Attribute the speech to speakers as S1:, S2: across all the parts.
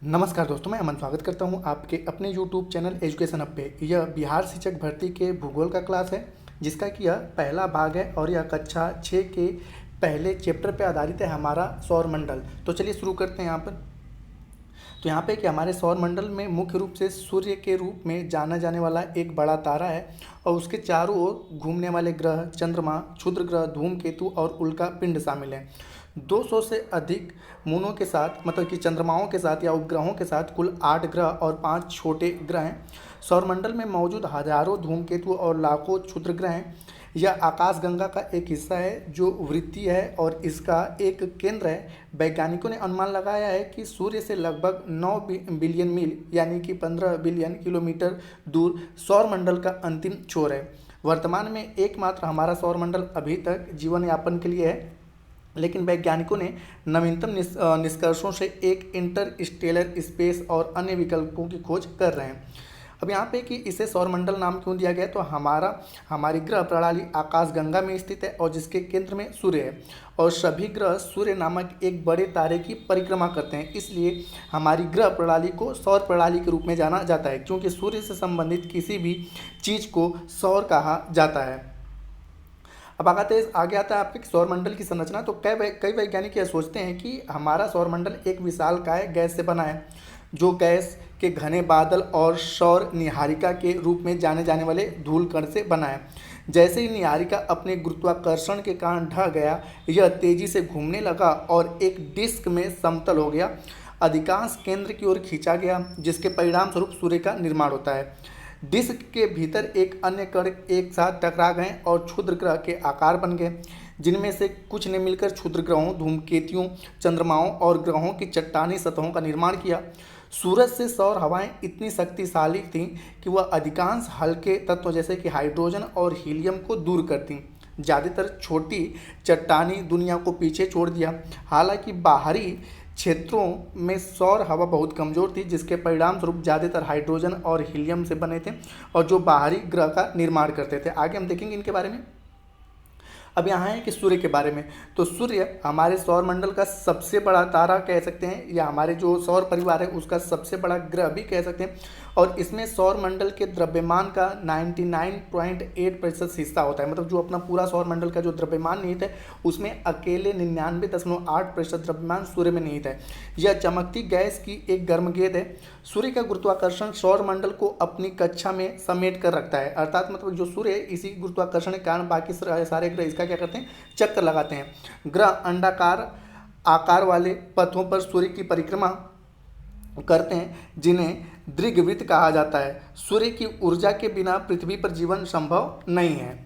S1: नमस्कार दोस्तों, मैं अमन स्वागत करता हूं आपके अपने यूट्यूब चैनल एजुकेशन हब पे। यह बिहार शिक्षक भर्ती के भूगोल का क्लास है, जिसका कि यह पहला भाग है और यह कक्षा 6 के पहले चैप्टर पे आधारित है, हमारा सौर मंडल। तो चलिए शुरू करते हैं यहाँ पर। तो यहाँ पे कि हमारे सौर मंडल में मुख्य रूप से सूर्य के रूप में जाना जाने वाला एक बड़ा तारा है और उसके चारों ओर घूमने वाले ग्रह, चंद्रमा, क्षुद्र ग्रह, धूमकेतु और उल्का पिंड शामिल हैं। 200 से अधिक मूनों के साथ, मतलब कि चंद्रमाओं के साथ या उपग्रहों के साथ कुल 8 ग्रह और 5 छोटे ग्रह हैं। सौरमंडल में मौजूद हजारों धूमकेतु और लाखों क्षुद्र ग्रह हैं। यह आकाशगंगा का एक हिस्सा है जो वृत्तीय है और इसका एक केंद्र है। वैज्ञानिकों ने अनुमान लगाया है कि सूर्य से लगभग 9 बिलियन मील यानी कि 15 बिलियन किलोमीटर दूर सौरमंडल का अंतिम छोर है। वर्तमान में एकमात्र हमारा सौरमंडल अभी तक जीवन यापन के लिए है, लेकिन वैज्ञानिकों ने नवीनतम निष्कर्षों से एक इंटरस्टेलर स्पेस और अन्य विकल्पों की खोज कर रहे हैं। अब यहाँ पे कि इसे सौरमंडल नाम क्यों दिया गया, तो हमारी ग्रह प्रणाली आकाशगंगा में स्थित है और जिसके केंद्र में सूर्य है और सभी ग्रह सूर्य नामक एक बड़े तारे की परिक्रमा करते हैं। इसलिए हमारी ग्रह प्रणाली को सौर प्रणाली के रूप में जाना जाता है, क्योंकि सूर्य से संबंधित किसी भी चीज़ को सौर कहा जाता है। अब आगे आता है आपके सौरमंडल की संरचना। तो कई वैज्ञानिक यह सोचते हैं कि हमारा सौरमंडल एक विशालकाय गैस से बना है, जो गैस के घने बादल और सौर निहारिका के रूप में जाने जाने वाले धूल कण से बना है। जैसे ही निहारिका अपने गुरुत्वाकर्षण के कारण ढह गया, यह तेजी से घूमने लगा और एक डिस्क में समतल हो गया, अधिकांश केंद्र की ओर खींचा गया, जिसके परिणाम स्वरूप सूर्य का निर्माण होता है। डिस्क के भीतर एक अन्य कण एक साथ टकरा गए और क्षुद्र ग्रह के आकार बन गए, जिनमें से कुछ ने मिलकर क्षुद्र ग्रहों, धूमकेतुओं, चंद्रमाओं और ग्रहों की चट्टानी सतहों का निर्माण किया। सूरज से सौर हवाएं इतनी शक्तिशाली थीं कि वह अधिकांश हल्के तत्व जैसे कि हाइड्रोजन और हीलियम को दूर करती। ज़्यादातर छोटी चट्टानी दुनिया को पीछे छोड़ दिया। हालांकि बाहरी क्षेत्रों में सौर हवा बहुत कमज़ोर थी, जिसके परिणाम स्वरूप ज़्यादातर हाइड्रोजन और हीलियम से बने थे और जो बाहरी ग्रह का निर्माण करते थे। आगे हम देखेंगे इनके बारे में। अब यहाँ है कि सूर्य के बारे में। तो सूर्य हमारे सौरमंडल का सबसे बड़ा तारा कह सकते हैं, या हमारे जो सौर परिवार है उसका सबसे बड़ा ग्रह भी कह सकते हैं, और इसमें सौरमंडल के द्रव्यमान का 99.8% हिस्सा होता है। मतलब जो अपना पूरा सौरमंडल का जो द्रव्यमान निहित है उसमें अकेले 99.8% द्रव्यमान सूर्य में निहित है। यह चमकती गैस की एक गर्म गेंद है। सूर्य का गुरुत्वाकर्षण सौरमंडल को अपनी कक्षा में समेट कर रखता है, अर्थात मतलब जो सूर्य है इसी गुरुत्वाकर्षण के कारण बाकी सारे ग्रह इसका क्या करते हैं, चक्कर लगाते हैं। ग्रह अंडाकार आकार वाले पथों पर सूर्य की परिक्रमा करते हैं, जिन्हें दीर्घवृत्त कहा जाता है। सूर्य की ऊर्जा के बिना पृथ्वी पर जीवन संभव नहीं है।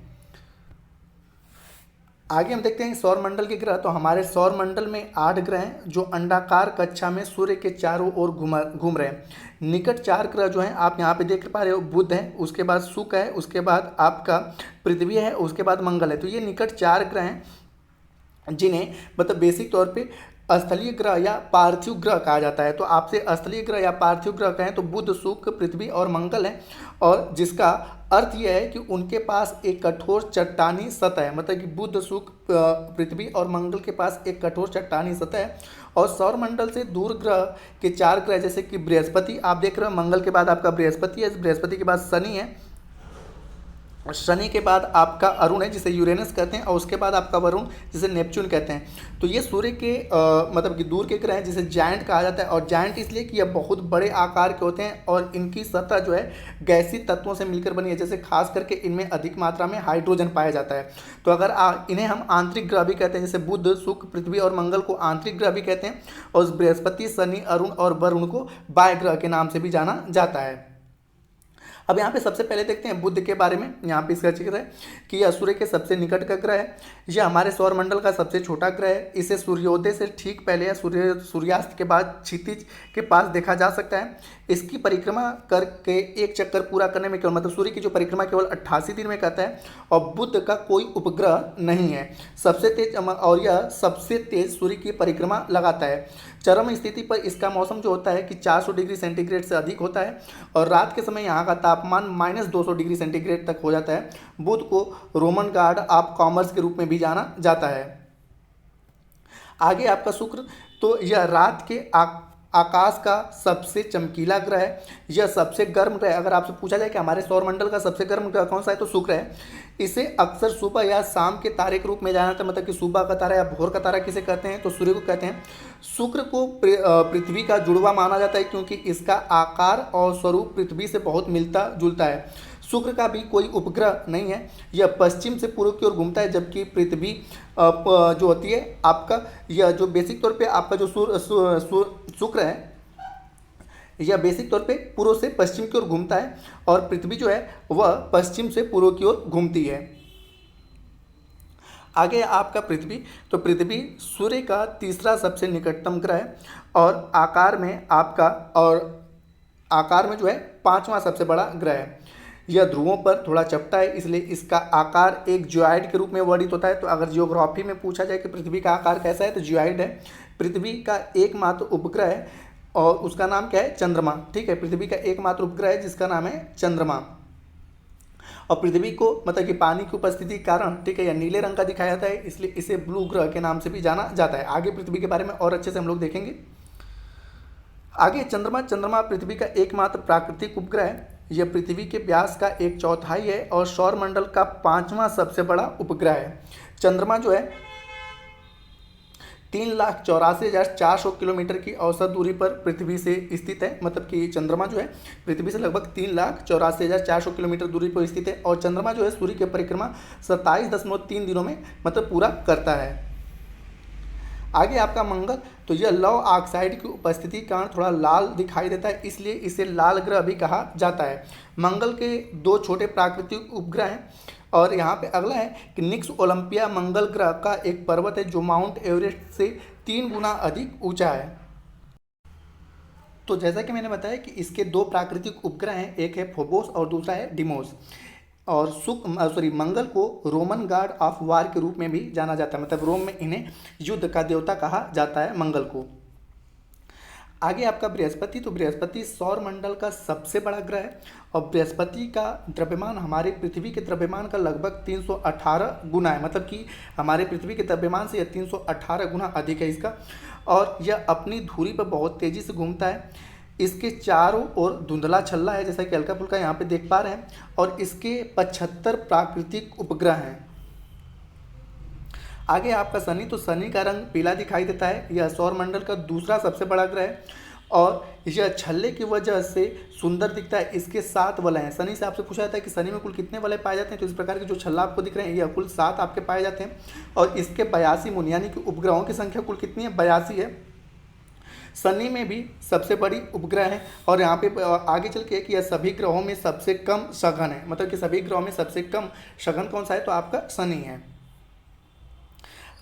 S1: आगे हम देखते हैं सौरमंडल के ग्रह। तो हमारे सौरमंडल में 8 ग्रह हैं जो अंडाकार कक्षा में सूर्य के चारों ओर घूम रहे हैं। निकट 4 ग्रह जो हैं आप यहाँ पे देख पा रहे हो, बुध है, उसके बाद शुक्र है, उसके बाद आपका पृथ्वी है, उसके बाद मंगल है। तो ये निकट 4 ग्रह हैं जिन्हें मतलब बेसिक तौर पे स्थलीय ग्रह या पार्थिव ग्रह कहा जाता है। तो आपसे स्थलीय ग्रह या पार्थिव ग्रह कहें तो बुध, शुक्र, पृथ्वी और मंगल है, और जिसका अर्थ यह है कि उनके पास एक कठोर चट्टानी सतह है। मतलब कि बुध, शुक्र, पृथ्वी और मंगल के पास एक कठोर चट्टानी सतह है। और सौरमंडल से दूर ग्रह के 4 ग्रह जैसे कि बृहस्पति, आप देख रहे हो मंगल के बाद आपका बृहस्पति है, बृहस्पति के बाद शनि है, शनि के बाद आपका अरुण है जिसे यूरेनस कहते हैं, और उसके बाद आपका वरुण जिसे नेपच्यून कहते हैं। तो ये सूर्य के मतलब कि दूर के ग्रह हैं जिसे जायंट कहा जाता है, और जायंट इसलिए कि यह बहुत बड़े आकार के होते हैं और इनकी सतह जो है गैसीय तत्वों से मिलकर बनी है, जैसे खास करके इनमें अधिक मात्रा में हाइड्रोजन पाया जाता है। तो अगर इन्हें हम आंतरिक ग्रह भी कहते हैं, जैसे बुध, शुक्र, पृथ्वी और मंगल को आंतरिक ग्रह भी कहते हैं, और बृहस्पति, शनि, अरुण और वरुण को बाह्य ग्रह के नाम से भी जाना जाता है। अब यहाँ पे सबसे पहले देखते हैं बुध के बारे में। यहाँ पे इसका जिक्र है कि यह सूर्य के सबसे निकट का ग्रह है। यह हमारे सौरमंडल का सबसे छोटा ग्रह है। इसे सूर्योदय से ठीक पहले या सूर्यास्त के बाद क्षितिज के पास देखा जा सकता है। इसकी परिक्रमा करके एक चक्कर पूरा करने में केवल मतलब सूर्य की जो परिक्रमा केवल 88 दिन में करता है, और बुध का कोई उपग्रह नहीं है। सबसे तेज और यह सबसे तेज सूर्य की परिक्रमा लगाता है। चरम स्थिति पर इसका मौसम जो होता है कि 400 डिग्री सेंटीग्रेड से अधिक होता है, और रात के समय यहाँ का तापमान -200 डिग्री सेंटीग्रेड तक हो जाता है। बुध को रोमन गॉड ऑफ कॉमर्स के रूप में भी जाना जाता है। आगे आपका शुक्र, तो यह रात के आकाश का सबसे चमकीला ग्रह है, यह सबसे गर्म ग्रह है। अगर आपसे पूछा जाए कि हमारे सौरमंडल का सबसे गर्म ग्रह कौन सा है तो शुक्र है। इसे अक्सर सुबह या शाम के तारे के रूप में जाना जाता है, मतलब कि सुबह का तारा या भोर का तारा किसे कहते हैं तो सूर्य को कहते हैं। शुक्र को पृथ्वी का जुड़वा माना जाता है क्योंकि इसका आकार और स्वरूप पृथ्वी से बहुत मिलता जुलता है। शुक्र का भी कोई उपग्रह नहीं है, यह पश्चिम से पूर्व की ओर घूमता है, जबकि पृथ्वी जो होती है आपका, यह जो बेसिक तौर पे आपका जो शुक्र है, यह बेसिक तौर पे पूर्व से पश्चिम की ओर घूमता है और पृथ्वी जो है वह पश्चिम से पूर्व की ओर घूमती है। आगे आपका पृथ्वी, तो पृथ्वी सूर्य का तीसरा सबसे निकटतम ग्रह है और आकार में जो है पांचवा सबसे बड़ा ग्रह है। यह ध्रुवों पर थोड़ा चपटा है, इसलिए इसका आकार एक जियोइड के रूप में वर्णित होता है। तो अगर जियोग्राफी में पूछा जाए कि पृथ्वी का आकार कैसा है तो जियोइड है। पृथ्वी का एकमात्र उपग्रह है और उसका नाम क्या है, चंद्रमा। ठीक है, पृथ्वी का एकमात्र उपग्रह है जिसका नाम है चंद्रमा। और पृथ्वी को मतलब कि पानी की उपस्थिति के कारण, ठीक है, यह नीले रंग का दिखाया जाता है, इसलिए इसे ब्लू ग्रह के नाम से भी जाना जाता है। आगे पृथ्वी के बारे में और अच्छे से हम लोग देखेंगे। आगे चंद्रमा पृथ्वी का एकमात्र प्राकृतिक उपग्रह है। यह पृथ्वी के व्यास का 1/4 है और सौरमंडल का 5वां सबसे बड़ा उपग्रह है। चंद्रमा जो है 3,84,400 किलोमीटर की औसत दूरी पर पृथ्वी से स्थित है। मतलब कि चंद्रमा जो है पृथ्वी से लगभग 3,84,400 किलोमीटर दूरी पर स्थित है और चंद्रमा जो है सूर्य की परिक्रमा 27.3 दिनों में मतलब पूरा करता है। आगे आपका मंगल, तो यह लौह ऑक्साइड की उपस्थिति के कारण थोड़ा लाल दिखाई देता है, इसलिए इसे लाल ग्रह भी कहा जाता है। मंगल के 2 छोटे प्राकृतिक उपग्रह हैं और यहाँ पे अगला है कि निक्स ओलंपिया मंगल ग्रह का एक पर्वत है जो माउंट एवरेस्ट से 3 गुना अधिक ऊंचा है। तो जैसा कि मैंने बताया कि इसके 2 प्राकृतिक उपग्रह हैं, एक है फोबोस और दूसरा है डिमोस। और मंगल को रोमन गॉड ऑफ वार के रूप में भी जाना जाता है, मतलब रोम में इन्हें युद्ध का देवता कहा जाता है मंगल को। आगे आपका बृहस्पति, तो बृहस्पति सौरमंडल का सबसे बड़ा ग्रह है और बृहस्पति का द्रव्यमान हमारे पृथ्वी के द्रव्यमान का लगभग 318 गुना है। मतलब कि हमारे पृथ्वी के द्रव्यमान से यह 318 गुना अधिक है इसका, और यह अपनी धुरी पर बहुत तेज़ी से घूमता है। इसके चारों ओर धुंधला छल्ला है, जैसा कि हल्का फुल्का यहाँ पे देख पा रहे हैं, और इसके 75 प्राकृतिक उपग्रह हैं। आगे आपका शनि, तो शनि का रंग पीला दिखाई देता है। यह सौरमंडल का दूसरा सबसे बड़ा ग्रह है और यह छल्ले की वजह से सुंदर दिखता है। इसके 7 वलय हैं। शनि से आपसे पूछा जाता है कि शनि में कुल कितने वलय पाए जाते हैं, तो इस प्रकार के जो छल्ला आपको दिख रहे हैं यह कुल 7 आपके पाए जाते हैं। और इसके 82 मुन, यानी कि उपग्रहों की संख्या कुल कितनी है, 82 है। शनि में भी सबसे बड़ी उपग्रह है और यहाँ पे आगे चल के कि यह सभी ग्रहों में सबसे कम सघन है, मतलब कि सभी ग्रहों में सबसे कम सघन कौन सा है, तो आपका शनि है।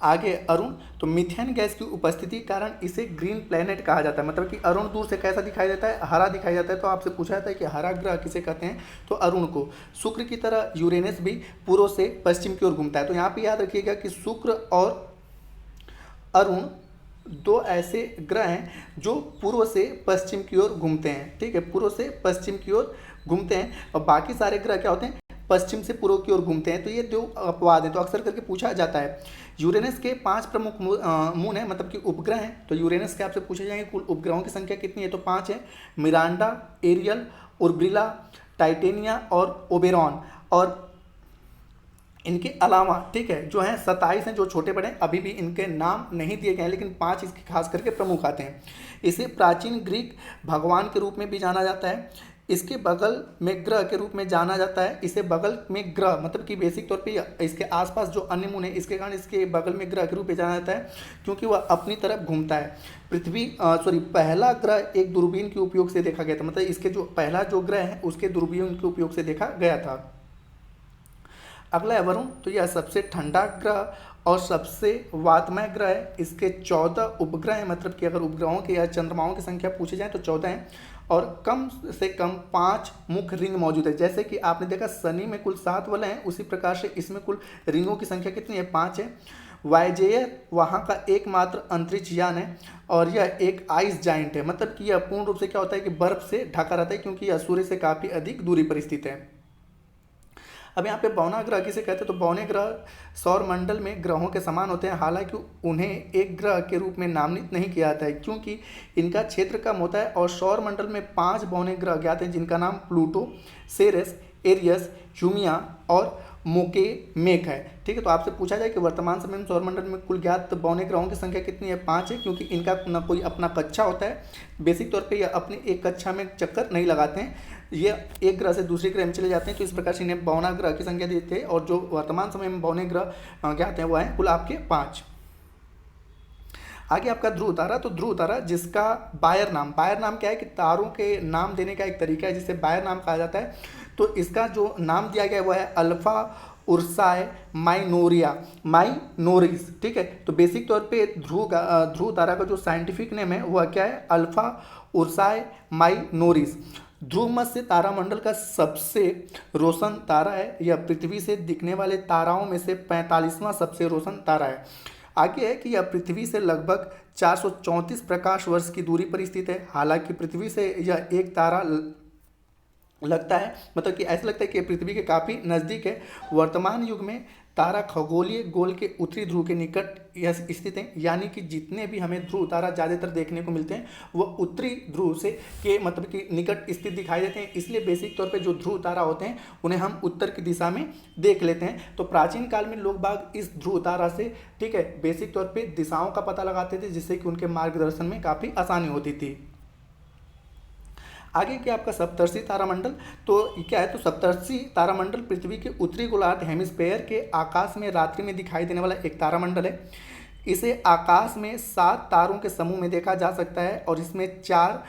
S1: आगे अरुण, तो मीथेन गैस की उपस्थिति के कारण इसे ग्रीन प्लेनेट कहा जाता है। मतलब कि अरुण दूर से कैसा दिखाई देता है, हरा दिखाई देता है। तो आपसे पूछा जाता है कि हरा ग्रह किसे कहते हैं, तो अरुण को। शुक्र की तरह यूरेनस भी पूर्व से पश्चिम की ओर घूमता है। तो यहाँ पे याद रखिएगा कि शुक्र और अरुण 2 ऐसे ग्रह हैं जो पूर्व से पश्चिम की ओर घूमते हैं। ठीक है, पूर्व से पश्चिम की ओर घूमते हैं और बाकी सारे ग्रह क्या होते हैं, पश्चिम से पूर्व की ओर घूमते हैं। तो ये 2 अपवाद हैं, तो अक्सर करके पूछा जाता है। यूरेनस के 5 प्रमुख मून हैं, मतलब कि उपग्रह हैं। तो यूरेनस के आपसे पूछे जाएंगे कुल उपग्रहों की संख्या कितनी है, तो 5 है। मिरांडा, एरियल, उर्बिला, टाइटेनिया और ओबेरॉन। और इनके अलावा, ठीक है, जो हैं 27 हैं जो छोटे बड़े, अभी भी इनके नाम नहीं दिए गए हैं, लेकिन 5 इसके खास करके प्रमुख आते हैं। इसे प्राचीन ग्रीक भगवान के रूप में भी जाना जाता है। इसके बगल में ग्रह के रूप में जाना जाता है। इसे बगल में ग्रह मतलब कि बेसिक तौर पे इसके आसपास जो अन्य मून है इसके कारण इसके बगल में ग्रह के रूप में जाना जाता है, क्योंकि वह अपनी तरफ घूमता है। पहला ग्रह एक दूरबीन के उपयोग से देखा गया था, मतलब इसके जो पहला जो ग्रह है उसके दूरबीन के उपयोग से देखा गया था। अगला है वरुण, तो यह सबसे ठंडा ग्रह और सबसे वातमय ग्रह है। इसके 14 उपग्रह हैं, मतलब कि अगर उपग्रहों के या चंद्रमाओं की संख्या पूछी जाए तो 14 हैं और कम से कम 5 मुख्य रिंग मौजूद है। जैसे कि आपने देखा शनि में कुल 7 वलय हैं, उसी प्रकार से इसमें कुल रिंगों की संख्या कितनी है, 5 है। वायजेयर वहाँ का एकमात्र अंतरिक्ष यान है और यह एक आइस जाइंट है, मतलब कि यह पूर्ण रूप से क्या होता है कि बर्फ से ढका रहता है, क्योंकि यह सूर्य से काफ़ी अधिक दूरी पर स्थित है। अब यहाँ पे बौना ग्रह किसे कहते हैं, तो बौने ग्रह सौर मंडल में ग्रहों के समान होते हैं, हालांकि उन्हें एक ग्रह के रूप में नामित नहीं किया जाता है क्योंकि इनका क्षेत्र कम होता है। और सौर मंडल में 5 बौने ग्रह ज्ञात हैं जिनका नाम प्लूटो, सेरेस, एरियस, ह्यूमिया और मोके मेक है। ठीक है, तो आपसे पूछा जाए कि वर्तमान समय में सौरमंडल में कुल ज्ञात बौने ग्रहों की संख्या कितनी है, 5 है, क्योंकि इनका न कोई अपना कक्षा होता है। बेसिक तौर पे ये अपने एक कक्षा में चक्कर नहीं लगाते हैं, ये एक ग्रह से दूसरे ग्रह में चले जाते हैं, तो इस प्रकार से इन्हें बौना ग्रह की संख्या देते हैं। और जो वर्तमान समय में बौने ग्रह ज्ञात हैं वो हैं कुल आपके 5। आगे आपका ध्रुव तारा, तो ध्रुव तारा जिसका बायर नाम क्या है कि तारों के नाम देने का एक तरीका है जिसे बायर नाम कहा जाता है। तो इसका जो नाम दिया गया है वो है अल्फा उर्साए माइनोरिस। ठीक है, तो बेसिक तौर पे ध्रुव तारा का जो साइंटिफिक नेम है वह क्या है, अल्फा उर्साए माइनोरिस। ध्रुव मध्य तारामंडल का सबसे रोशन तारा है। यह पृथ्वी से दिखने वाले ताराओं में से 45वां सबसे रोशन तारा है। आगे है कि यह पृथ्वी से लगभग 434 प्रकाश वर्ष की दूरी पर स्थित है। हालांकि पृथ्वी से यह एक तारा लगता है, मतलब कि ऐसा लगता है कि पृथ्वी के काफ़ी नज़दीक है। वर्तमान युग में तारा खगोलीय गोल के उत्तरी ध्रुव के निकट यह स्थित है, यानी कि जितने भी हमें ध्रुव तारा ज़्यादातर देखने को मिलते हैं वह उत्तरी ध्रुव से के मतलब कि निकट स्थित दिखाई देते हैं। इसलिए बेसिक तौर पे जो ध्रुव तारा होते हैं उन्हें हम उत्तर की दिशा में देख लेते हैं। तो प्राचीन काल में लोग बाग इस ध्रुव तारा से, ठीक है, बेसिक तौर पर दिशाओं का पता लगाते थे, जिससे कि उनके मार्गदर्शन में काफ़ी आसानी होती थी। आगे क्या आपका सप्तर्षि तारामंडल, तो क्या है, तो सप्तर्षि तारामंडल पृथ्वी के उत्तरी गोलार्ध हेमिस्फेयर के आकाश में रात्रि में दिखाई देने वाला एक तारामंडल है। इसे आकाश में 7 तारों के समूह में देखा जा सकता है और इसमें 4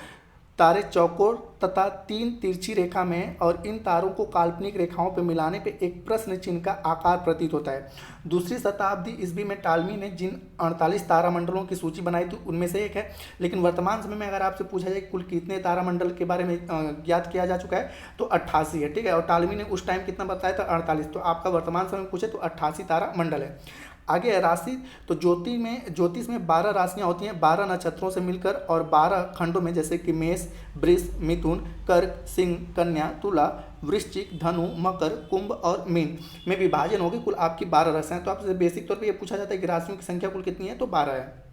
S1: तारे चौकोर तथा 3 तिरछी रेखा में है और इन तारों को काल्पनिक रेखाओं पर मिलाने पर एक प्रश्न चिन्ह का आकार प्रतीत होता है। दूसरी शताब्दी ईस्वी में टालमी ने जिन 48 तारामंडलों की सूची बनाई थी उनमें से एक है। लेकिन वर्तमान समय में अगर आपसे पूछा जाए कुल कितने तारामंडल के बारे में ज्ञात किया जा चुका है तो 88 है। ठीक है, और टालमी ने उस टाइम कितना बताया था, 48। तो आपका वर्तमान समय में पूछे तो 88 तारामंडल है। आगे है राशि, तो ज्योतिष में 12 राशियाँ होती हैं 12 नक्षत्रों से मिलकर और 12 खंडों में, जैसे कि मेष, वृष, मिथुन, कर्क, सिंह, कन्या, तुला, वृश्चिक, धनु, मकर, कुंभ और मीन में विभाजन होगी। कुल आपकी 12 राशियाँ। तो आपसे बेसिक तौर पे ये पूछा जाता है कि राशियों की संख्या कुल कितनी है, तो 12 है।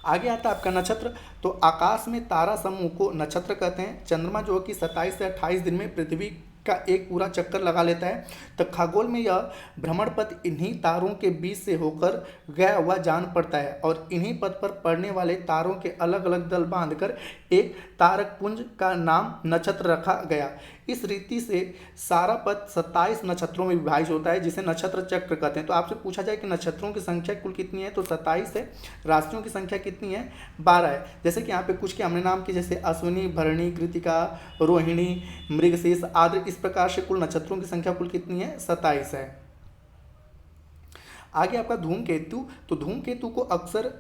S1: आगे आता है आपका नक्षत्र, तो आकाश में तारा समूह को नक्षत्र कहते हैं। चंद्रमा जो कि 27 से 28 दिन में पृथ्वी का एक पूरा चक्कर लगा लेता है, तो खगोल में यह भ्रमण पथ इन्हीं तारों के बीच से होकर गया हुआ जान पड़ता है और इन्हीं पथ पर पड़ने वाले तारों के अलग अलग दल बांधकर एक तारक पुंज का नाम नक्षत्र रखा गया। इस रीति से सारा पथ 27 नक्षत्रों में विभाजित होता है, जिसे नक्षत्र चक्र कहते हैं। तो आपसे पूछा जाए कि नक्षत्रों की संख्या कुल कितनी है, तो 27 है। राशियों की संख्या कितनी है, 12 है। जैसे कि यहाँ पे कुछ के हमने नाम किए, जैसे अश्विनी, भरणी, कृतिका, रोहिणी, मृगशीर्ष आदि। इस प्रकार से कुल नक्षत्रों की संख्या कुल कितनी है, 27 है। आगे आपका धूमकेतु, तो धूमकेतु को अक्सर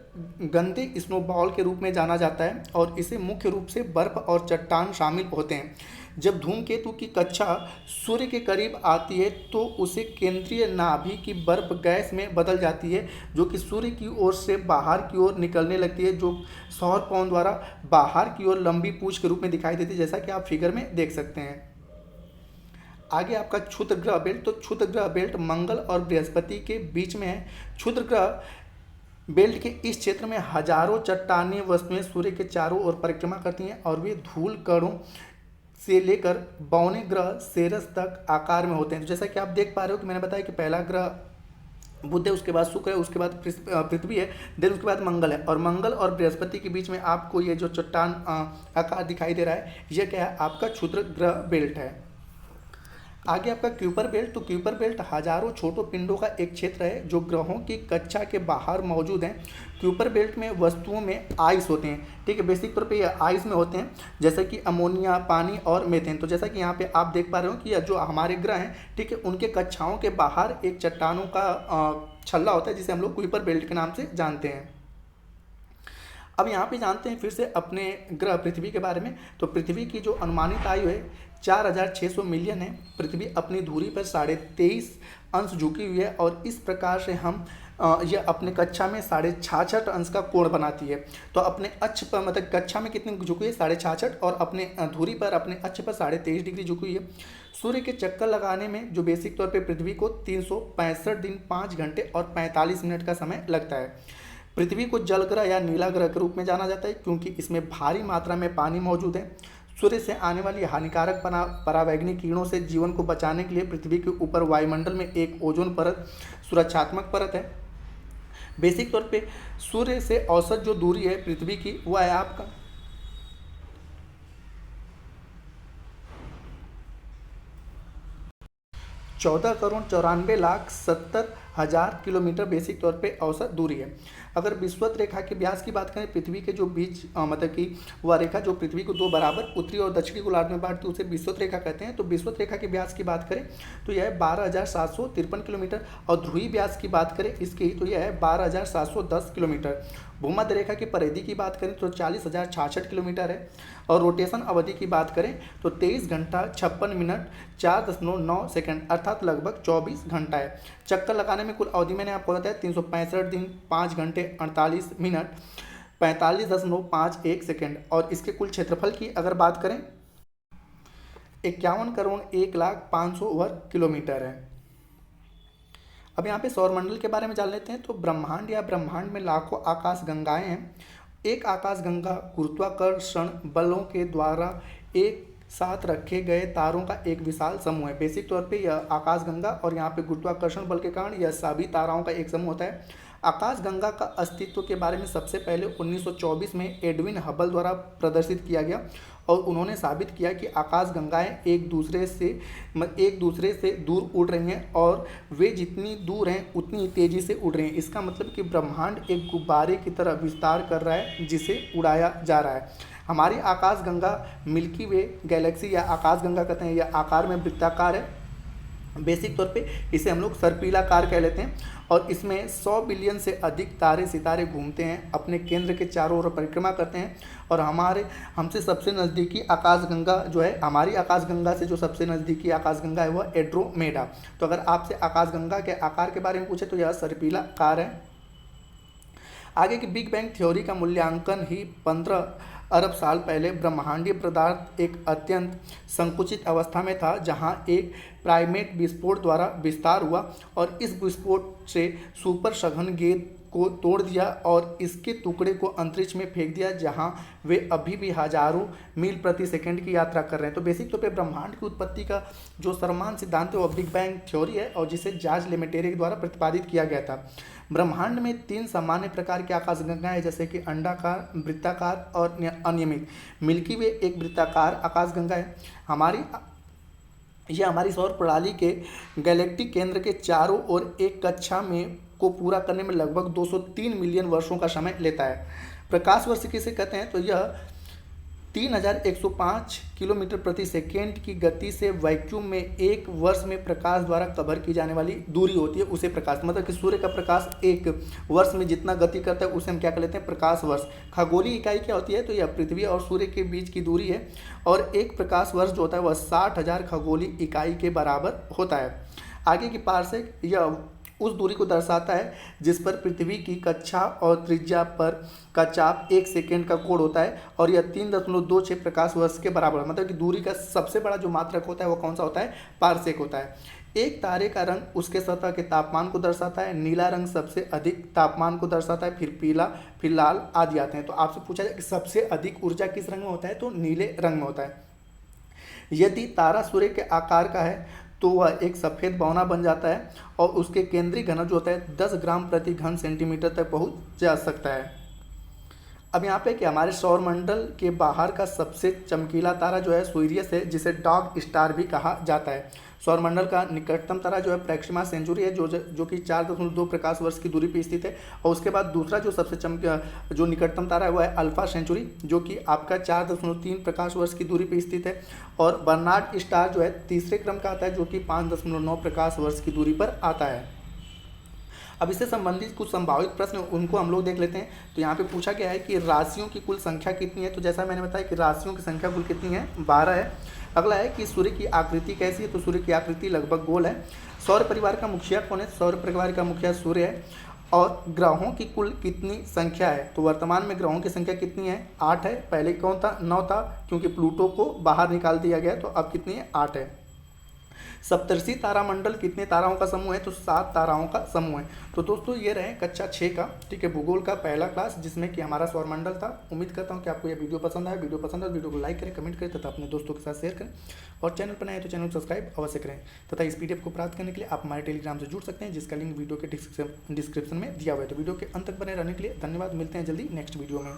S1: गंदे स्नोबॉल के रूप में जाना जाता है और इसे मुख्य रूप से बर्फ और चट्टान शामिल होते हैं। जब धूमकेतु की कक्षा सूर्य के करीब आती है तो उसे केंद्रीय नाभि की बर्फ गैस में बदल जाती है, जो कि सूर्य की ओर से बाहर की ओर निकलने लगती है, जो सौर पवन द्वारा बाहर की ओर लंबी पूंछ के रूप में दिखाई देती है, जैसा कि आप फिगर में देख सकते हैं। आगे आपका क्षुद्र ग्रह बेल्ट, तो क्षुद्र ग्रह बेल्ट मंगल और बृहस्पति के बीच में है। क्षुद्र ग्रह बेल्ट के इस क्षेत्र में हजारों चट्टानी वस्तुएं सूर्य के चारों ओर परिक्रमा करती हैं और वे धूल कणों से लेकर बौने ग्रह सेरस तक आकार में होते हैं। तो जैसा कि आप देख पा रहे हो कि मैंने बताया कि पहला ग्रह बुध है, उसके बाद शुक्र है, उसके बाद पृथ्वी है, देन उसके बाद मंगल है। और मंगल और बृहस्पति के बीच में आपको ये जो चट्टान आकार दिखाई दे रहा है, यह क्या है, आपका क्षुद्र ग्रह बेल्ट है। आगे आपका क्यूपर बेल्ट, तो क्यूपर बेल्ट हजारों छोटों पिंडों का एक क्षेत्र है जो ग्रहों की कक्षा के बाहर मौजूद हैं। क्यूपर बेल्ट में वस्तुओं में आइस होते हैं। ठीक है, बेसिक तौर पे ये आइस में होते हैं, जैसे कि अमोनिया, पानी और मीथेन। तो जैसा कि यहाँ पे आप देख पा रहे हो कि जो हमारे ग्रह हैं, ठीक है, उनके कक्षाओं के बाहर एक चट्टानों का छल्ला होता है, जिसे हम लोग क्यूपर बेल्ट के नाम से जानते हैं। अब यहाँ पे जानते हैं फिर से अपने ग्रह पृथ्वी के बारे में। तो पृथ्वी की जो अनुमानित आयु है 4600 मिलियन है। पृथ्वी अपनी धुरी पर 23.5 अंश झुकी हुई है और इस प्रकार से हम यह अपने कक्षा में 66.5 अंश का कोण बनाती है। तो अपने अक्ष पर मतलब कक्षा में कितनी झुकी हुई है 66.5 और अपने धुरी पर अपने अक्ष पर 23.5 डिग्री झुकी हुई है। सूर्य के चक्कर लगाने में जो बेसिक तौर पे पृथ्वी को 365 दिन 5 घंटे और 45 मिनट का समय लगता है। पृथ्वी को जल ग्रह या नीला ग्रह के रूप में जाना जाता है क्योंकि इसमें भारी मात्रा में पानी मौजूद है। सूर्य से आने वाली हानिकारक परावैंगनिक किरणों से जीवन को बचाने के लिए पृथ्वी के ऊपर वायुमंडल में एक ओजोन परत सुरक्षात्मक परत है। बेसिक तौर पे सूर्य से औसत जो दूरी है पृथ्वी की वह है आपका 14,94,70,000 किलोमीटर बेसिक तौर पे औसत दूरी है। अगर विषुवत रेखा के व्यास की बात करें पृथ्वी के जो बीच मतलब कि वह रेखा जो पृथ्वी को दो बराबर उत्तरी और दक्षिणी गोलार्ध में बांटती है उसे विषुवत रेखा कहते हैं। तो विषुवत रेखा के व्यास की बात करें तो यह है 12,753 किलोमीटर और ध्रुवीय व्यास की बात करें इसकी तो यह है 12,710 किलोमीटर। भूमध्य रेखा की परिधि की बात करें तो 40,066 किलोमीटर है और रोटेशन अवधि की बात करें तो 23 घंटा 56 मिनट 4.9 सेकंड अर्थात लगभग 24 घंटा है। चक्कर लगाने में कुल अवधि मैंने आपको बताया 365 दिन 5 घंटे 48 मिनट 45.51 सेकंड और इसके कुल क्षेत्रफल की अगर बात करें 51,01,05,00,000 वर्ग किलोमीटर है। अब यहाँ पे सौरमंडल के बारे में जान लेते हैं। तो ब्रह्मांड या ब्रह्मांड में लाखों आकाश गंगाएं हैं। एक आकाश गंगा गुरुत्वाकर्षण बलों के द्वारा एक साथ रखे गए तारों का एक विशाल समूह है। बेसिक तौर पे यह आकाश गंगा और यहाँ पे गुरुत्वाकर्षण बल के कारण यह सभी ताराओं का एक समूह होता है। आकाश गंगा का अस्तित्व के बारे में सबसे पहले 1924 में एडविन हबल द्वारा प्रदर्शित किया गया और उन्होंने साबित किया कि आकाश गंगाएं एक दूसरे से दूर उड़ रही हैं और वे जितनी दूर हैं उतनी तेज़ी से उड़ रही हैं। इसका मतलब कि ब्रह्मांड एक गुब्बारे की तरह विस्तार कर रहा है जिसे उड़ाया जा रहा है। हमारी आकाश गंगा मिल्की वे गैलेक्सी या आकाश गंगा कहते हैं, यह आकार में वृत्ताकार है। बेसिक तौर पे इसे हम लोग सर्पिलाकार कह लेते हैं और इसमें 100 बिलियन से अधिक तारे सितारे घूमते हैं, अपने केंद्र के चारों ओर परिक्रमा करते हैं और हमसे सबसे नज़दीकी आकाशगंगा जो है, हमारी आकाशगंगा से जो सबसे नज़दीकी आकाशगंगा है वह एंड्रोमेडा। तो अगर आपसे आकाशगंगा के आकार के बारे में पूछे तो यह सर्पिलाकार है। आगे की बिग बैंग थ्योरी का मूल्यांकन ही 15 अरब साल पहले ब्रह्मांडीय पदार्थ एक अत्यंत संकुचित अवस्था में था जहां एक प्राइमेट विस्फोट द्वारा विस्तार हुआ और इस विस्फोट से सुपर सघन गेंद को तोड़ दिया और इसके टुकड़े को अंतरिक्ष में फेंक दिया जहां वे अभी भी हजारों मील प्रति सेकंड की यात्रा कर रहे हैं। तो बेसिक तौर पे ब्रह्मांड की उत्पत्ति का जो सर्वमान्य सिद्धांत है वह बिग बैंग थ्योरी है और जिसे जॉर्ज लेमेटेरे के द्वारा प्रतिपादित किया गया था। ब्रह्मांड में 3 सामान्य प्रकार की आकाशगंगाएं जैसे कि अंडाकार, वृत्ताकार और अनियमित। मिल्की वे एक वृत्ताकार आकाशगंगा है। यह हमारी सौर प्रणाली के गैलेक्टिक केंद्र के चारों ओर एक कक्षा में को पूरा करने में लगभग 203 मिलियन वर्षों का समय लेता है। प्रकाश वर्ष किसे कहते हैं तो यह 3105 किलोमीटर प्रति सेकेंड की गति से वैक्यूम में एक वर्ष में प्रकाश द्वारा कवर की जाने वाली दूरी होती है उसे प्रकाश, मतलब कि सूर्य का प्रकाश एक वर्ष में जितना गति करता है उसे हम क्या कर लेते हैं प्रकाश वर्ष। खगोलीय इकाई क्या होती है तो यह पृथ्वी और सूर्य के बीच की दूरी है और एक प्रकाश वर्ष जो होता है वह 60,000 खगोलीय इकाई के बराबर होता है। आगे की पारसेक यह उस दूरी को दर्शाता है जिस पर पृथ्वी की कक्षा और त्रिज्या पर का चाप 1 सेकेंड का कोण होता है और यह 3.26 प्रकाश वर्ष के बराबर है। मतलब कि दूरी का सबसे बड़ा जो मात्रक होता है वो कौन सा होता है पारसेक होता है। एक तारे का रंग उसके सतह के तापमान को दर्शाता है। नीला रंग सबसे अधिक तापमान को दर्शाता है, फिर पीला, फिर लाल आदि आते हैं। तो आपसे पूछा जाए कि सबसे अधिक ऊर्जा किस रंग में होता है तो नीले रंग में होता है। यदि तारा सूर्य के आकार का है तो वह एक सफ़ेद बौना बन जाता है और उसके केंद्रीय घनत्व जो होता है 10 ग्राम प्रति घन सेंटीमीटर तक पहुंच जा सकता है। अब यहाँ पे कि हमारे सौरमंडल के बाहर का सबसे चमकीला तारा जो है सूर्यस है जिसे डॉग स्टार भी कहा जाता है। सौरमंडल का निकटतम तारा जो है प्रैक्सिमा सेंचुरी है जो कि 4.2 प्रकाश वर्ष की दूरी पर स्थित है और उसके बाद दूसरा जो सबसे जो निकटतम तारा है वह है अल्फा सेंचुरी जो कि आपका 4.3 प्रकाश वर्ष की दूरी पर स्थित है और बर्नार्ड स्टार जो है तीसरे क्रम का आता है जो कि 5.9 प्रकाश वर्ष की दूरी पर आता है। अब इससे संबंधित कुछ संभावित प्रश्न उनको हम लोग देख लेते हैं। तो यहाँ पे पूछा गया है कि राशियों की कुल संख्या कितनी है। तो जैसा मैंने बताया कि राशियों की संख्या कुल कितनी है, 12 है। अगला है कि सूर्य की आकृति कैसी है। तो सूर्य की आकृति लगभग गोल है। सौर परिवार का मुखिया कौन है। सौर परिवार का मुखिया सूर्य है। और ग्रहों की कुल कितनी संख्या है। तो वर्तमान में ग्रहों की संख्या कितनी है, 8 है। पहले कौन था, 9 था, क्योंकि प्लूटो को बाहर निकाल दिया गया। तो अब कितनी है, 8 है। सप्तर्षि तारामंडल कितने ताराओं का समूह है। तो 7 ताराओं का समूह है। तो दोस्तों ये रहे कक्षा 6 का, ठीक है, भूगोल का पहला क्लास, जिसमें कि हमारा सौरमंडल था। उम्मीद करता हूँ कि आपको यह वीडियो पसंद आया। वीडियो पसंद आए वीडियो को लाइक करें, कमेंट करें तथा अपने दोस्तों के साथ शेयर करें। और चैनल पर नए हैं तो चैनल को सब्सक्राइब अवश्य करें। तथा इस PDF को प्राप्त करने के लिए आप हमारे टेलीग्राम से जुड़ सकते हैं, जिसका लिंक वीडियो के डिस्क्रिप्शन में दिया हुआ है। तो वीडियो के अंत तक बने रहने के लिए धन्यवाद। मिलते हैं जल्दी नेक्स्ट वीडियो में।